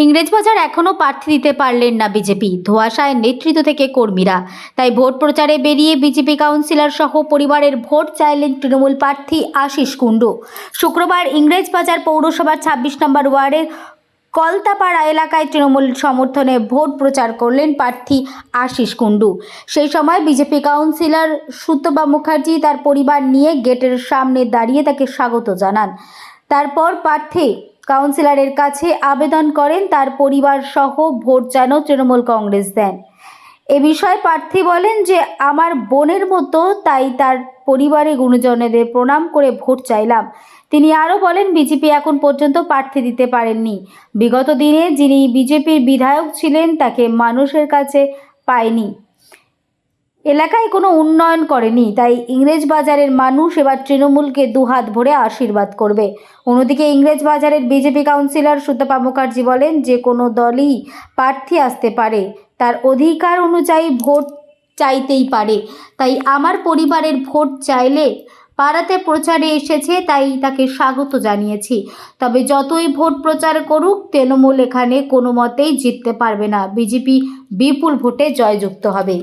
ইংরেজবাজার এখনও প্রার্থী দিতে পারলেন না বিজেপি। ধোঁয়াশায় নেতৃত্ব থেকে কর্মীরা। তাই ভোট প্রচারে বেরিয়ে বিজেপি কাউন্সিলর সহ পরিবারের ভোট চাইলেন তৃণমূল প্রার্থী আশিস কুণ্ডু। শুক্রবার ইংরেজবাজার পৌরসভার ২৬ নম্বর ওয়ার্ডের কলতাপাড়া এলাকায় তৃণমূল সমর্থনে ভোট প্রচার করলেন প্রার্থী আশিস কুণ্ডু। সেই সময় বিজেপি কাউন্সিলর সুতপা মুখার্জি তার পরিবার নিয়ে গেটের সামনে দাঁড়িয়ে তাকে স্বাগত জানান। তারপর প্রার্থী কাউন্সিলরের কাছে আবেদন করেন তার পরিবার সহ ভোট যেন তৃণমূল কংগ্রেস দেন। এ বিষয়ে প্রার্থী বলেন যে আমার বোনের মতো, তাই তার পরিবারে গুণজনদের প্রণাম করে ভোট চাইলাম। তিনি আরও বলেন বিজেপি এখন পর্যন্ত প্রার্থী দিতে পারেননি। বিগত দিনে যিনি বিজেপির বিধায়ক ছিলেন তাকে মানুষের কাছে পায়নি, এলাকায় কোনো উন্নয়ন করেনি। তাই ইংরেজবাজারের মানুষ এবার তৃণমূলকে দুহাত ভরে আশীর্বাদ করবে। অন্যদিকে ইংরেজবাজারের বিজেপি কাউন্সিলর সুতপা মুখার্জি বলেন যে কোনো দলই প্রার্থী আসতে পারে, তার অধিকার অনুযায়ী ভোট চাইতেই পারে। তাই আমার পরিবারের ভোট চাইলে পাড়াতে প্রচারে এসেছে, তাই তাকে স্বাগত জানিয়েছি। তবে যতই ভোট প্রচার করুক তৃণমূল এখানে কোনো মতেই জিততে পারবে না। বিজেপি বিপুল ভোটে জয়যুক্ত হবে।